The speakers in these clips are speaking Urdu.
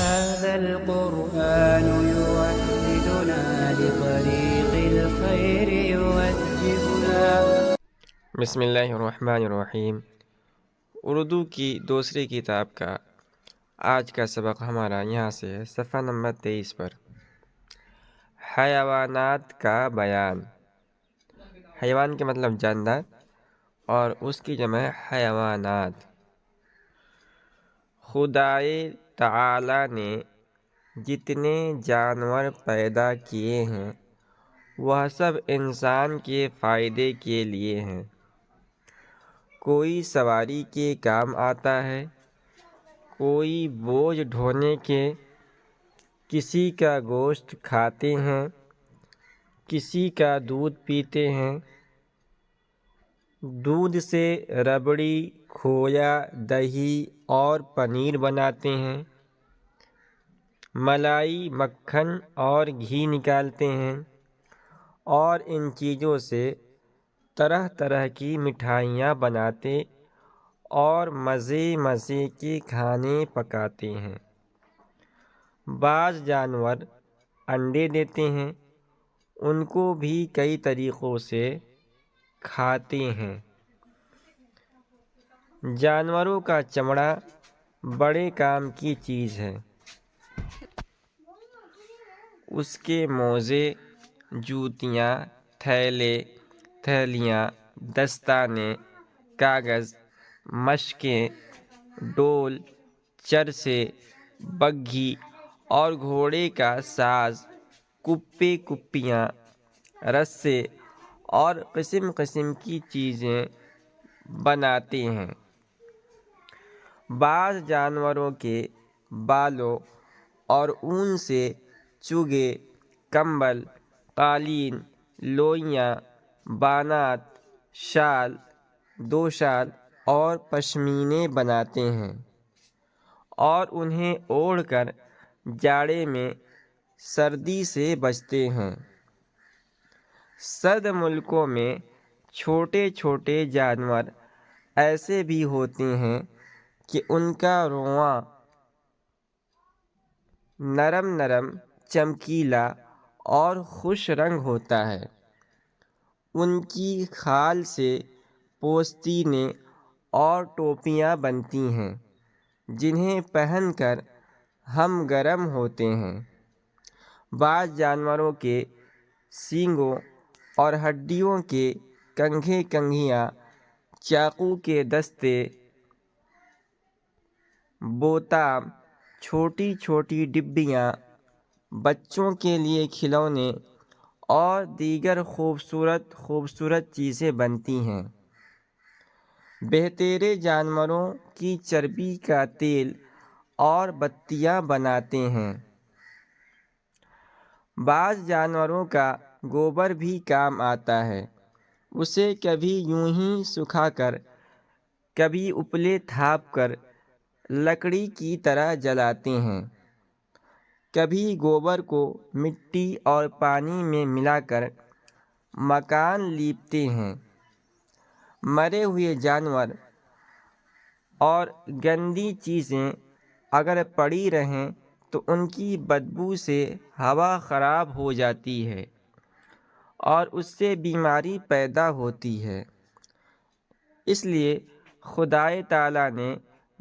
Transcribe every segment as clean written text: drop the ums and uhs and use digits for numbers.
هذا القرآن يوحدنا لطريق الخير يوجهنا. بسم اللہ الرحمن الرحیم۔ اردو کی دوسری کتاب کا آج کا سبق ہمارا یہاں سے ہے، صفحہ نمبر 23 پر۔ حیوانات کا بیان۔ حیوان کے مطلب جاندار اور اس کی جمع ہے حیوانات۔ خدائے تعالی نے جتنے جانور پیدا کیے ہیں وہ سب انسان کے فائدے کے لیے ہیں۔ کوئی سواری کے کام آتا ہے، کوئی بوجھ ڈھونے کے، کسی کا گوشت کھاتے ہیں، کسی کا دودھ پیتے ہیں۔ دودھ سے ربڑی، کھویا، دہی اور پنیر بناتے ہیں۔ ملائی، مکھن اور گھی نکالتے ہیں، اور ان چیزوں سے طرح طرح کی مٹھائیاں بناتے اور مزے کے کھانے پکاتے ہیں۔ بعض جانور انڈے دیتے ہیں، ان کو بھی کئی طریقوں سے کھاتے ہیں۔ جانوروں کا چمڑا بڑے کام کی چیز ہے۔ اس کے موزے، جوتیاں، تھیلے، تھیلیاں، دستانے، کاغذ، مشقیں، ڈول، چرسے، بگھی اور گھوڑے کا ساز، کپے کپیاں، رسے اور قسم قسم کی چیزیں بناتے ہیں۔ بعض جانوروں کے بالوں اور اون سے چوگے، کمبل، قالین، لوئیاں، بانات، شال، دوشال اور پشمینے بناتے ہیں اور انہیں اوڑھ کر جاڑے میں سردی سے بچتے ہیں۔ سرد ملکوں میں چھوٹے چھوٹے جانور ایسے بھی ہوتے ہیں کہ ان کا رواں نرم چمکیلا اور خوش رنگ ہوتا ہے۔ ان کی کھال سے پوستینیں اور ٹوپیاں بنتی ہیں جنہیں پہن کر ہم گرم ہوتے ہیں۔ بعض جانوروں کے سینگوں اور ہڈیوں کے کنگھے کنگھیاں، چاقو کے دستے، بوتام، چھوٹی چھوٹی ڈبیاں، بچوں کے لیے کھلونے اور دیگر خوبصورت چیزیں بنتی ہیں۔ بہتیرے جانوروں کی چربی کا تیل اور بتیاں بناتے ہیں۔ بعض جانوروں کا گوبر بھی کام آتا ہے۔ اسے کبھی یوں ہی سکھا کر، کبھی اپلے تھاپ کر لکڑی کی طرح جلاتے ہیں۔ کبھی گوبر کو مٹی اور پانی میں ملا کر مکان لیپتے ہیں۔ مرے ہوئے جانور اور گندی چیزیں اگر پڑی رہیں تو ان کی بدبو سے ہوا خراب ہو جاتی ہے اور اس سے بیماری پیدا ہوتی ہے۔ اس لیے خدائے تعالی نے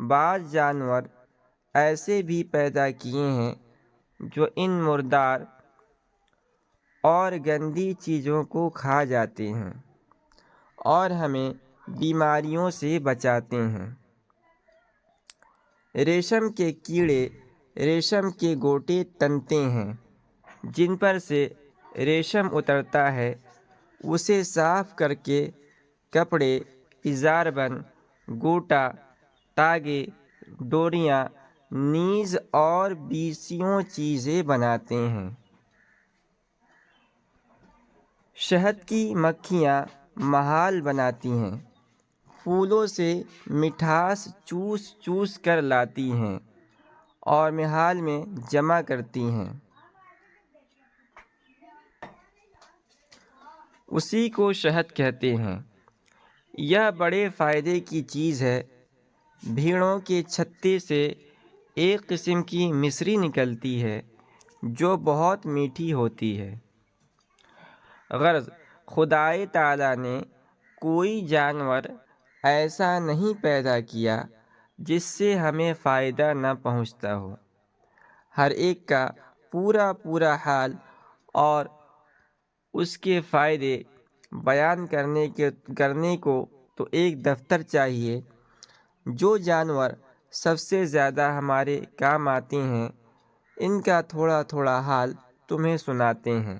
بعض جانور ایسے بھی پیدا کیے ہیں جو ان مردار اور گندی چیزوں کو کھا جاتے ہیں اور ہمیں بیماریوں سے بچاتے ہیں۔ ریشم کے کیڑے ریشم کے گوٹے تنتے ہیں جن پر سے ریشم اترتا ہے۔ اسے صاف کر کے کپڑے، ازاربند، گوٹا، تاگے، ڈوریاں، نیز اور بیسیوں چیزیں بناتے ہیں۔ شہد کی مکھیاں محال بناتی ہیں، پھولوں سے مٹھاس چوس چوس کر لاتی ہیں اور محال میں جمع کرتی ہیں۔ اسی کو شہد کہتے ہیں۔ یہ بڑے فائدے کی چیز ہے۔ بھیڑوں کے چھتے سے ایک قسم کی مصری نکلتی ہے جو بہت میٹھی ہوتی ہے۔ غرض خدائے تعالیٰ نے کوئی جانور ایسا نہیں پیدا کیا جس سے ہمیں فائدہ نہ پہنچتا ہو۔ ہر ایک کا پورا پورا حال اور اس کے فائدے بیان کرنے کو تو ایک دفتر چاہیے۔ جو جانور سب سے زیادہ ہمارے کام آتے ہیں ان کا تھوڑا تھوڑا حال تمہیں سناتے ہیں۔